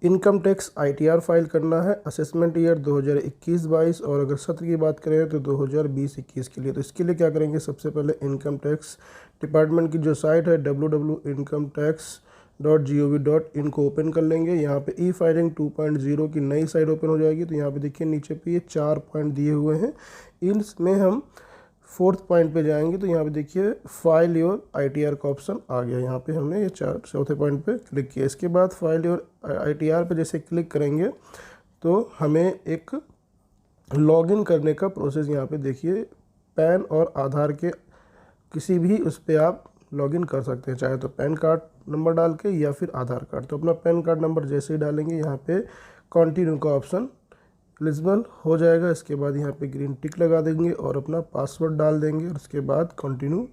Income tax ITR file करना है assessment year 2021-22 और अगर सत्र की बात करें तो 2020-21 के लिए। तो इसके लिए क्या करेंगे, सबसे पहले इनकम टैक्स डिपार्टमेंट की जो साइट है www.incometax.gov.in को ओपन कर लेंगे। यहाँ पे ई फाइलिंग 2.0 की नई साइट ओपन हो जाएगी। तो यहाँ पे देखिए नीचे पे ये 4 पॉइंट दिए हुए हैं, इनमें हम 4th पॉइंट पे जाएंगे। तो यहाँ पे देखिए फाइल योर ITR का ऑप्शन आ गया। यहाँ पे हमने ये चौथे पॉइंट पे क्लिक किया। इसके बाद फाइल योर ITR पे जैसे क्लिक करेंगे तो हमें एक लॉगिन करने का प्रोसेस यहाँ पे देखिए, पैन और आधार के किसी भी उस पर आप लॉगिन कर सकते हैं, चाहे तो पैन कार्ड नंबर डाल के या फिर आधार कार्ड। तो अपना पैन कार्ड नंबर जैसे ही डालेंगे यहाँ पे कंटिन्यू का ऑप्शन एलिजिबल हो जाएगा। इसके बाद यहाँ पे ग्रीन टिक लगा देंगे और अपना पासवर्ड डाल देंगे और उसके बाद कंटिन्यू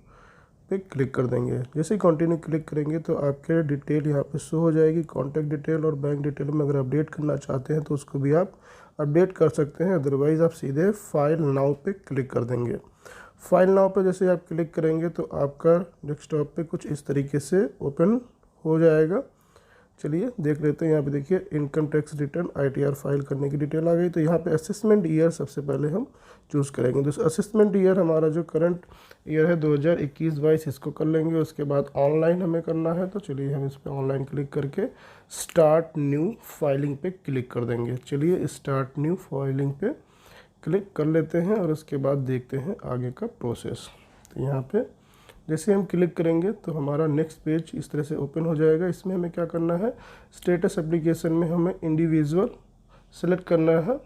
पे क्लिक कर देंगे। जैसे ही कंटिन्यू क्लिक करेंगे तो आपके डिटेल यहाँ पे शो हो जाएगी, कॉन्टैक्ट डिटेल और बैंक डिटेल में अगर अपडेट करना चाहते हैं तो उसको भी आप अपडेट कर सकते हैं, अदरवाइज़ आप सीधे फाइल नाउ पे क्लिक कर देंगे। फाइल नाउ पे जैसे आप क्लिक करेंगे तो आपका डेस्कटॉप पे कुछ इस तरीके से ओपन हो जाएगा। चलिए देख लेते हैं। यहाँ पे देखिए income tax return ITR file करने की डिटेल आ गई। तो यहाँ पे असेसमेंट ईयर सबसे पहले हम चूज़ करेंगे। तो असेसमेंट ईयर हमारा जो करंट ईयर है 2021-22 इसको कर लेंगे। उसके बाद ऑनलाइन हमें करना है, तो चलिए हम इस पर ऑनलाइन क्लिक करके स्टार्ट न्यू फाइलिंग पे क्लिक कर देंगे। चलिए स्टार्ट न्यू फाइलिंग पे क्लिक कर लेते हैं और उसके बाद देखते हैं आगे का प्रोसेस। तो यहाँ पे जैसे हम क्लिक करेंगे तो हमारा नेक्स्ट पेज इस तरह से ओपन हो जाएगा। इसमें हमें क्या करना है, स्टेटस एप्लीकेशन में हमें इंडिविजुअल सेलेक्ट करना है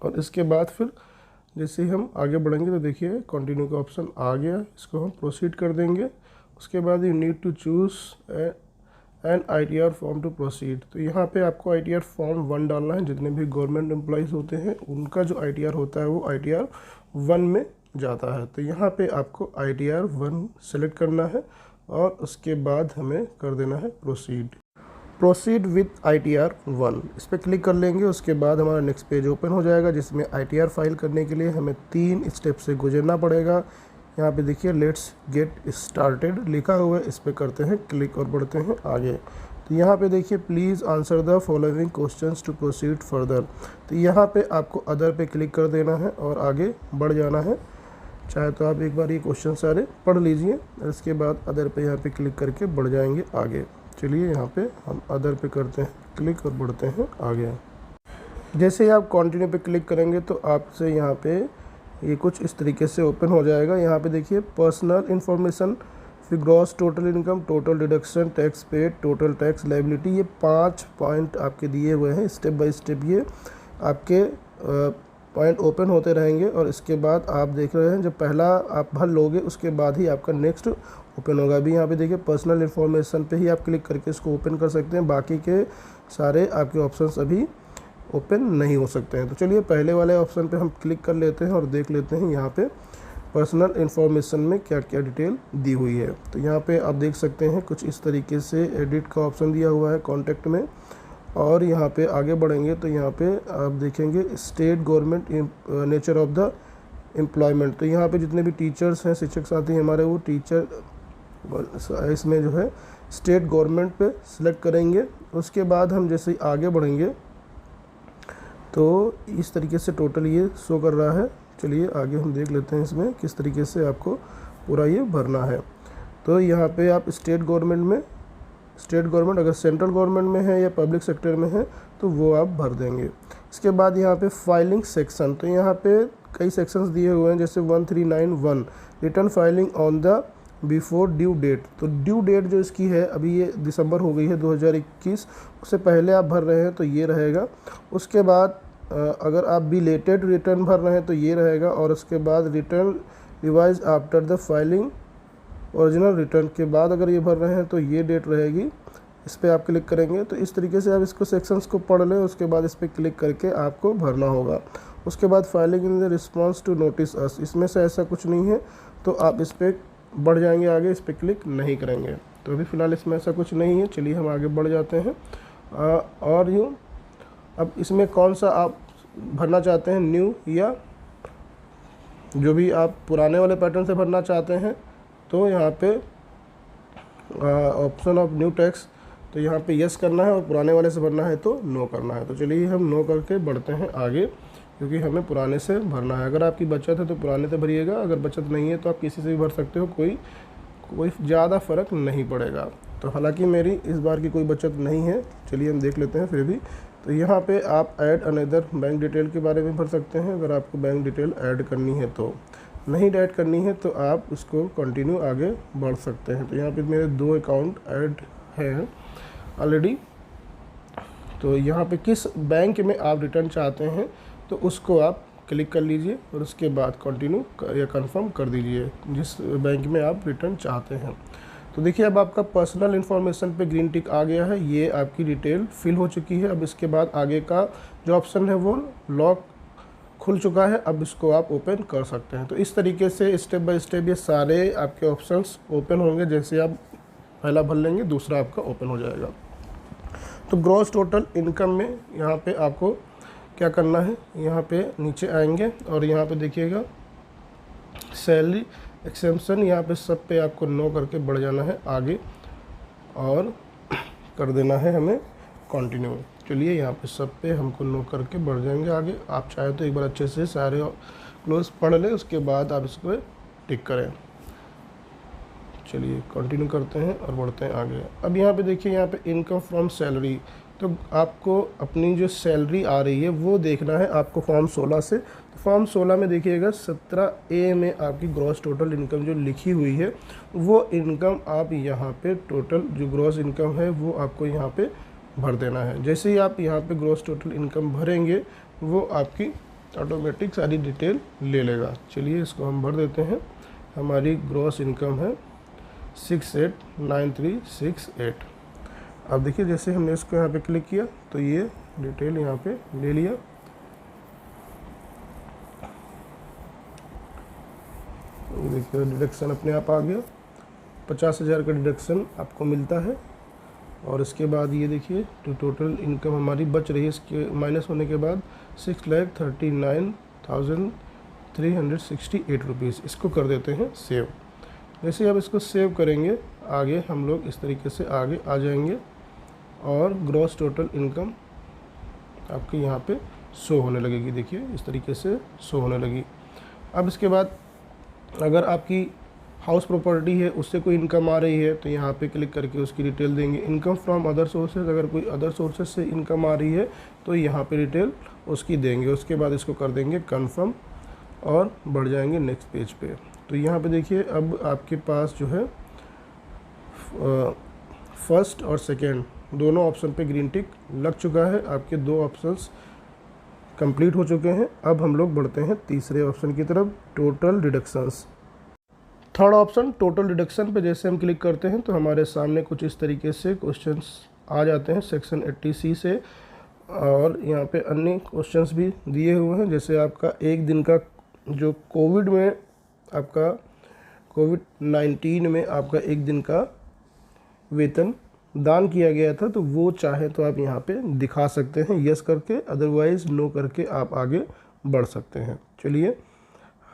और इसके बाद फिर जैसे ही हम आगे बढ़ेंगे तो देखिए कंटिन्यू का ऑप्शन आ गया, इसको हम प्रोसीड कर देंगे। उसके बाद you need to choose an ITR form to proceed. तो यहाँ पे आपको ITR फॉर्म 1 डालना है। जितने भी गवर्नमेंट एम्प्लॉइज़ होते हैं उनका जो ITR होता है वो ITR 1 में जाता है। तो यहाँ पे आपको ITR 1 सेलेक्ट करना है और उसके बाद हमें कर देना है प्रोसीड विथ ITR 1। इस पर क्लिक कर लेंगे। उसके बाद हमारा नेक्स्ट पेज ओपन हो जाएगा जिसमें ITR फाइल करने के लिए हमें 3 स्टेप से गुजरना पड़ेगा। यहाँ पे देखिए लेट्स गेट स्टार्टेड लिखा हुआ है, इस पर करते हैं क्लिक और बढ़ते हैं आगे। तो यहाँ पे देखिए please answer the following questions to proceed further. तो यहाँ पे आपको अदर पे क्लिक कर देना है और आगे बढ़ जाना है। चाहे तो आप एक बार ये क्वेश्चन सारे पढ़ लीजिए और इसके बाद अदर पे यहाँ पे क्लिक करके बढ़ जाएंगे आगे। चलिए यहाँ पे हम अदर पे करते हैं क्लिक और बढ़ते हैं आगे। जैसे ही आप कंटिन्यू पे क्लिक करेंगे तो आपसे यहाँ पे ये कुछ इस तरीके से ओपन हो जाएगा। यहाँ पे देखिए पर्सनल इन्फॉर्मेशन, फिर gross total income, total deduction, tax paid, total tax liability, ये 5 पॉइंट आपके दिए हुए हैं। स्टेप बाय स्टेप ये आपके पॉइंट ओपन होते रहेंगे और इसके बाद आप देख रहे हैं जब पहला आप भर लोगे उसके बाद ही आपका नेक्स्ट ओपन होगा। अभी यहाँ पे देखिए पर्सनल इन्फॉर्मेशन पे ही आप क्लिक करके इसको ओपन कर सकते हैं, बाकी के सारे आपके ऑप्शंस अभी ओपन नहीं हो सकते हैं। तो चलिए पहले वाले ऑप्शन पे हम क्लिक कर लेते हैं और देख लेते हैं यहाँ पे पर्सनल इन्फॉर्मेशन में क्या क्या डिटेल दी हुई है। तो यहाँ पे आप देख सकते हैं कुछ इस तरीके से एडिट का ऑप्शन दिया हुआ है कॉन्टैक्ट में। और यहाँ पे आगे बढ़ेंगे तो यहाँ पे आप देखेंगे state government nature of the employment. तो यहाँ पे जितने भी टीचर्स हैं, शिक्षक साथी हमारे, वो टीचर इसमें जो है स्टेट गवर्नमेंट पे सिलेक्ट करेंगे। उसके बाद हम जैसे ही आगे बढ़ेंगे तो इस तरीके से टोटल ये शो कर रहा है। चलिए आगे हम देख लेते हैं इसमें किस तरीके से आपको पूरा ये भरना है। तो यहाँ पे आप स्टेट गवर्नमेंट अगर सेंट्रल गवर्नमेंट में है या पब्लिक सेक्टर में है तो वो आप भर देंगे। इसके बाद यहाँ पे फाइलिंग सेक्शन, तो यहाँ पे कई सेक्शंस दिए हुए हैं जैसे 1391 return filing on the before due date. तो ड्यू डेट जो इसकी है अभी ये दिसंबर हो गई है 2021, उससे पहले आप भर रहे हैं तो ये रहेगा। उसके बाद अगर आप बिलेटेड रिटर्न भर रहे हैं तो ये रहेगा और उसके बाद return revise after the filing original return के बाद अगर ये भर रहे हैं तो ये डेट रहेगी। इस पर आप क्लिक करेंगे तो इस तरीके से आप इसको सेक्शंस को पढ़ लें। उसके बाद इस पर क्लिक करके आपको भरना होगा। उसके बाद filing in the response to notice अस, इसमें से ऐसा कुछ नहीं है तो आप इस पर बढ़ जाएंगे आगे, इस पर क्लिक नहीं करेंगे। तो अभी फ़िलहाल इसमें ऐसा कुछ नहीं है। चलिए हम आगे बढ़ जाते हैं। और यूँ अब इसमें कौन सा आप भरना चाहते हैं, न्यू या जो भी आप पुराने वाले पैटर्न से भरना चाहते हैं, तो यहाँ पे ऑप्शन ऑफ न्यू टैक्स, तो यहाँ पे यस करना है और पुराने वाले से भरना है तो नो करना है। तो चलिए हम नो करके बढ़ते हैं आगे, क्योंकि हमें पुराने से भरना है। अगर आपकी बचत है तो पुराने से भरिएगा, अगर बचत नहीं है तो आप किसी से भी भर सकते हो, कोई ज़्यादा फ़र्क नहीं पड़ेगा। तो हालांकि मेरी इस बार की कोई बचत नहीं है, चलिए हम देख लेते हैं फिर भी। तो यहाँ पे आप ऐड अनदर बैंक डिटेल के बारे में भर सकते हैं, अगर आपको बैंक डिटेल ऐड करनी है तो। नहीं ऐड करनी है तो आप इसको कंटिन्यू आगे बढ़ सकते हैं। तो यहाँ पे मेरे 2 अकाउंट ऐड हैं ऑलरेडी। तो यहाँ पे किस बैंक में आप रिटर्न चाहते हैं तो उसको आप क्लिक कर लीजिए और उसके बाद कंटिन्यू या कंफर्म कर दीजिए जिस बैंक में आप रिटर्न चाहते हैं। तो देखिए अब आपका पर्सनल इन्फॉर्मेशन पे ग्रीन टिक आ गया है, ये आपकी डिटेल फिल हो चुकी है। अब इसके बाद आगे का जो ऑप्शन है वो लॉक खुल चुका है, अब इसको आप ओपन कर सकते हैं। तो इस तरीके से स्टेप बाय स्टेप ये सारे आपके ऑप्शंस ओपन होंगे। जैसे आप पहला भर लेंगे दूसरा आपका ओपन हो जाएगा। तो ग्रॉस टोटल इनकम में यहाँ पे आपको क्या करना है, यहाँ पे नीचे आएंगे और यहाँ पे देखिएगा सैलरी एक्सेम्पशन, यहाँ पे सब पे आपको नो करके बढ़ जाना है आगे और कर देना है हमें कंटिन्यू। चलिए यहाँ पे सब पे हमको नो करके बढ़ जाएंगे आगे। आप चाहे तो एक बार अच्छे से सारे क्लोज पढ़ लें, उसके बाद आप इसको टिक करें। चलिए कंटिन्यू करते हैं और बढ़ते हैं आगे। अब यहाँ पे देखिए, यहाँ पे इनकम फ्रॉम सैलरी, तो आपको अपनी जो सैलरी आ रही है वो देखना है आपको फॉर्म 16 से। तो फॉर्म 16 में देखिएगा 17A में आपकी ग्रॉस टोटल इनकम जो लिखी हुई है वो इनकम आप यहाँ पे टोटल जो ग्रॉस इनकम है वो आपको यहाँ पे भर देना है। जैसे ही आप यहाँ पे ग्रॉस टोटल इनकम भरेंगे वो आपकी ऑटोमेटिक सारी डिटेल ले लेगा। चलिए इसको हम भर देते हैं। हमारी ग्रॉस इनकम है 689368। अब देखिए जैसे हमने इसको यहाँ पे क्लिक किया तो ये डिटेल यहाँ पे ले लिया। देखिए डिडक्शन अपने आप आ गया, 50,000 का डिडक्शन आपको मिलता है। और इसके बाद ये देखिए तो टोटल इनकम हमारी बच रही है, इसके माइनस होने के बाद 6,39,368 रुपीज़। इसको कर देते हैं सेव। जैसे अब इसको सेव करेंगे आगे हम लोग इस तरीके से आगे आ जाएंगे और ग्रॉस टोटल इनकम आपके यहाँ पे शो होने लगेगी। देखिए इस तरीके से शो होने लगी। अब इसके बाद अगर आपकी हाउस प्रॉपर्टी है उससे कोई इनकम आ रही है तो यहाँ पे क्लिक करके उसकी डिटेल देंगे। इनकम फ्रॉम अदर सोर्सेज, अगर कोई अदर सोर्सेज से इनकम आ रही है तो यहाँ पे डिटेल उसकी देंगे। उसके बाद इसको कर देंगे कन्फर्म और बढ़ जाएंगे नेक्स्ट पेज पे। तो यहाँ पे देखिए अब आपके पास जो है फर्स्ट और सेकेंड दोनों ऑप्शन पे ग्रीन टिक लग चुका है। आपके 2 ऑप्शंस कंप्लीट हो चुके हैं। अब हम लोग बढ़ते हैं तीसरे ऑप्शन की तरफ, total deductions. Third option total deduction पे जैसे हम क्लिक करते हैं तो हमारे सामने कुछ इस तरीके से क्वेश्चंस आ जाते हैं सेक्शन 80C से। और यहाँ पे अन्य क्वेश्चंस भी दिए हुए हैं, जैसे आपका एक दिन का जो कोविड-19 में आपका एक दिन का वेतन दान किया गया था, तो वो चाहे तो आप यहाँ पे दिखा सकते हैं यस करके, अदरवाइज़ नो करके आप आगे बढ़ सकते हैं। चलिए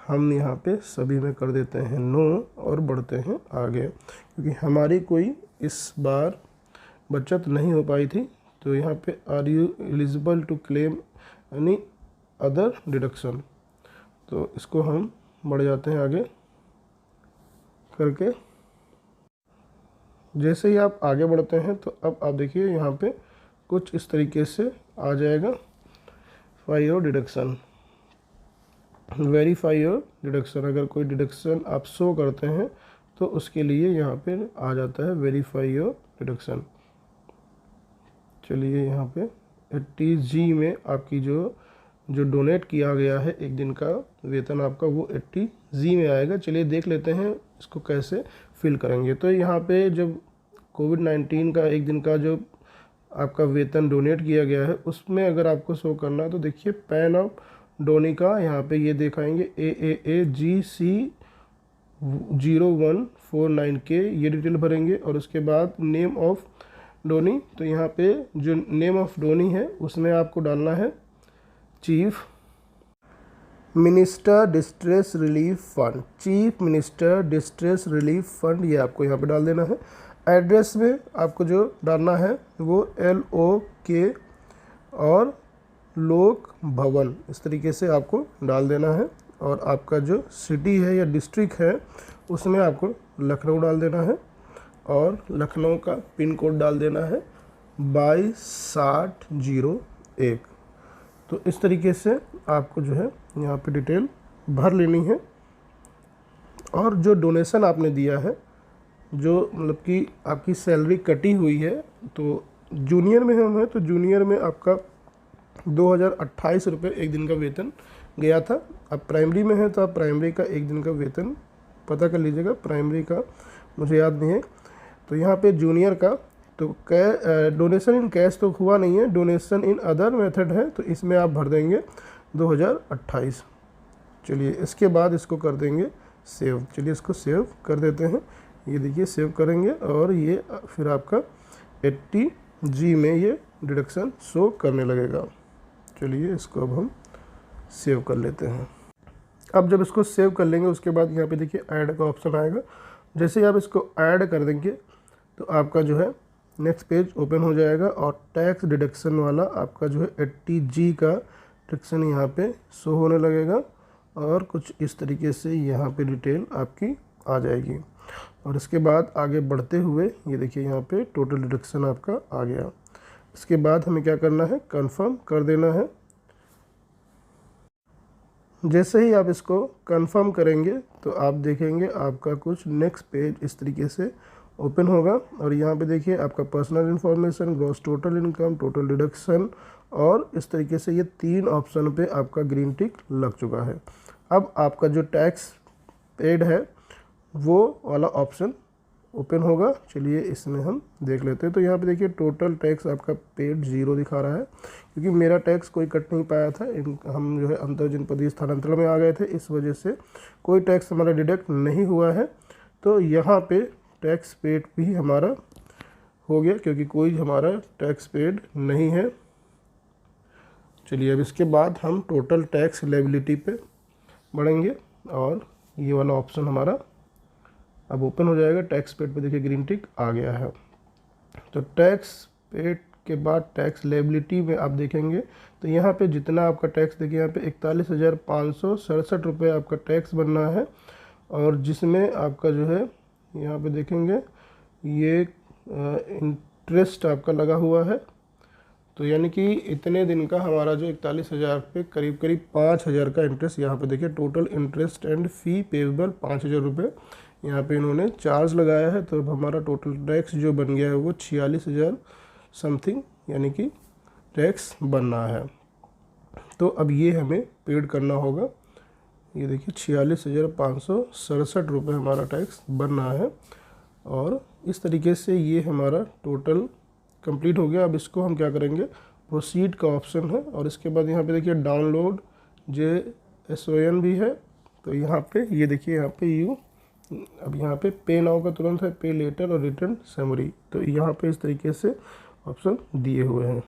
हम यहाँ पे सभी में कर देते हैं नो और बढ़ते हैं आगे, क्योंकि हमारी कोई इस बार बचत नहीं हो पाई थी। तो यहाँ पे are you eligible to claim any other deduction, तो इसको हम बढ़ जाते हैं आगे करके। जैसे ही आप आगे बढ़ते हैं तो अब आप देखिए यहाँ पे कुछ इस तरीके से आ जाएगा फाई your deduction, verify your deduction. अगर कोई डिडक्शन आप शो करते हैं तो उसके लिए यहाँ पे आ जाता है वेरीफाई योर डिडक्शन। चलिए यहाँ पे 80G में आपकी जो डोनेट किया गया है एक दिन का वेतन आपका वो 80G में आएगा। चलिए देख लेते हैं इसको कैसे फिल करेंगे। तो यहाँ पे जब कोविड-19 का एक दिन का जो आपका वेतन डोनेट किया गया है उसमें अगर आपको शो करना है तो देखिए पैन ऑफ डोनी का यहाँ पे ये दिखाएंगे AAAGC0149K, ये डिटेल भरेंगे। और उसके बाद नेम ऑफ डोनी, तो यहाँ पे जो नेम ऑफ डोनी है उसमें आपको डालना है chief minister distress relief fund, chief minister distress relief fund, ये आपको यहाँ पे डाल देना है। एड्रेस में आपको जो डालना है वो LOK और लोक भवन इस तरीके से आपको डाल देना है। और आपका जो सिटी है या डिस्ट्रिक्ट है उसमें आपको लखनऊ डाल देना है और लखनऊ का पिन कोड डाल देना है 226001। तो इस तरीके से आपको जो है यहाँ पे डिटेल भर लेनी है। और जो डोनेशन आपने दिया है, जो मतलब कि आपकी सैलरी कटी हुई है, तो जूनियर में हम हैं तो जूनियर में आपका 2028 रुपये एक दिन का वेतन गया था। अब प्राइमरी में है तो आप प्राइमरी का एक दिन का वेतन पता कर लीजिएगा, प्राइमरी का मुझे याद नहीं है। तो यहाँ पे जूनियर का तो डोनेशन इन कैश तो हुआ नहीं है, डोनेशन इन अदर मेथड है, तो इसमें आप भर देंगे 2028। चलिए इसके बाद इसको कर देंगे सेव। चलिए इसको सेव कर देते हैं। ये देखिए सेव करेंगे और ये फिर आपका 80G में ये डिडक्शन शो करने लगेगा। चलिए इसको अब हम सेव कर लेते हैं। अब जब इसको सेव कर लेंगे उसके बाद यहाँ पे देखिए ऐड का ऑप्शन आएगा। जैसे ही आप इसको ऐड कर देंगे तो आपका जो है नेक्स्ट पेज ओपन हो जाएगा और टैक्स डिडक्शन वाला आपका जो है 80G का डिडक्शन यहाँ पे शो होने लगेगा और कुछ इस तरीके से यहाँ पे डिटेल आपकी आ जाएगी। और इसके बाद आगे बढ़ते हुए ये देखिए यहाँ पे टोटल डिडक्शन आपका आ गया। इसके बाद हमें क्या करना है, कंफर्म कर देना है। जैसे ही आप इसको कंफर्म करेंगे तो आप देखेंगे आपका कुछ नेक्स्ट पेज इस तरीके से ओपन होगा और यहाँ पे देखिए आपका personal information, gross total income, total deduction और इस तरीके से ये 3 ऑप्शन पे आपका ग्रीन टिक लग चुका है। अब आपका जो टैक्स पेड है वो वाला ऑप्शन ओपन होगा। चलिए इसमें हम देख लेते हैं। तो यहाँ पे देखिए टोटल टैक्स आपका पेड 0 दिखा रहा है क्योंकि मेरा टैक्स कोई कट नहीं पाया था। हम जो है अंतर जनपदीय स्थानांतरण में आ गए थे, इस वजह से कोई टैक्स हमारा डिडक्ट नहीं हुआ है। तो यहाँ पे टैक्स पेड भी हमारा हो गया क्योंकि कोई हमारा टैक्स पेड नहीं है। चलिए अब इसके बाद हम टोटल टैक्स लायबिलिटी पे बढ़ेंगे और ये वाला ऑप्शन हमारा अब ओपन हो जाएगा। टैक्स पेड पे देखिए ग्रीन टिक आ गया है। तो टैक्स पेड के बाद टैक्स लायबिलिटी में आप देखेंगे तो यहाँ पे जितना आपका टैक्स देखिए यहाँ पे 41,567 रुपये आपका टैक्स बनना है और जिसमें आपका जो है यहाँ पे देखेंगे ये इंटरेस्ट आपका लगा हुआ है। तो यानी कि इतने दिन का हमारा जो 41,000 पे करीब 5,000 का इंटरेस्ट यहाँ पे देखिए total interest and fee payable 5,000 रुपये यहाँ पे इन्होंने चार्ज लगाया है। तो अब हमारा टोटल टैक्स जो बन गया है वो 46,000 समथिंग यानी कि टैक्स बनना है। तो अब ये हमें पेड करना होगा। ये देखिए 46,567 रुपये हमारा टैक्स बनना है और इस तरीके से ये हमारा टोटल कंप्लीट हो गया। अब इसको हम क्या करेंगे, प्रोसीड का ऑप्शन है और इसके बाद यहाँ पे देखिए डाउनलोड JSON भी है। तो यहाँ पे ये देखिए यहाँ पे अब यहाँ पे पे नाउ का तुरंत है, पे लेटर और रिटर्न समरी। तो यहाँ पे इस तरीके से ऑप्शन दिए हुए हैं।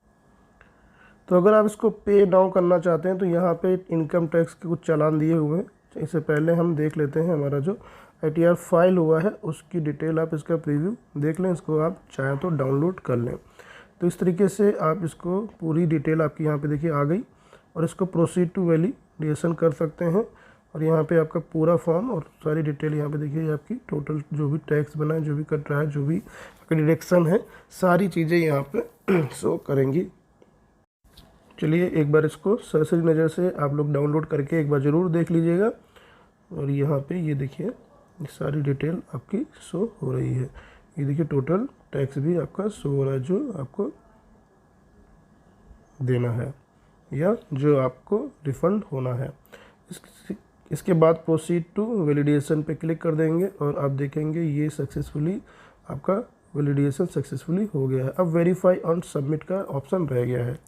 तो अगर आप इसको पे नाउ करना चाहते हैं तो यहाँ पे इनकम टैक्स के कुछ चालान दिए हुए हैं। इससे पहले हम देख लेते हैं हमारा जो ITR फाइल हुआ है उसकी डिटेल, आप इसका प्रीव्यू देख लें। इसको आप चाहें तो डाउनलोड कर लें। तो इस तरीके से आप इसको पूरी डिटेल आपकी यहाँ पे देखिए आ गई और इसको प्रोसीड टू वैलिडेशन कर सकते हैं। और यहाँ पे आपका पूरा फॉर्म और सारी डिटेल यहाँ पे देखिए आपकी टोटल जो भी टैक्स बना है, जो भी कट रहा है, जो भी डिडक्शन है, सारी चीज़ें यहाँ पे शो करेंगी। चलिए एक बार इसको सरसरी नज़र से आप लोग डाउनलोड करके एक बार ज़रूर देख लीजिएगा। और यहाँ पे ये देखिए सारी डिटेल आपकी शो हो रही है। ये देखिए टोटल टैक्स भी आपका शो हो रहा है जो आपको देना है या जो आपको रिफ़ंड होना है। इसके बाद प्रोसीड टू वैलिडेशन पे क्लिक कर देंगे और आप देखेंगे ये सक्सेसफुली आपका वैलिडेशन सक्सेसफुली हो गया है। अब वेरीफाई ऑन सबमिट का ऑप्शन रह गया है।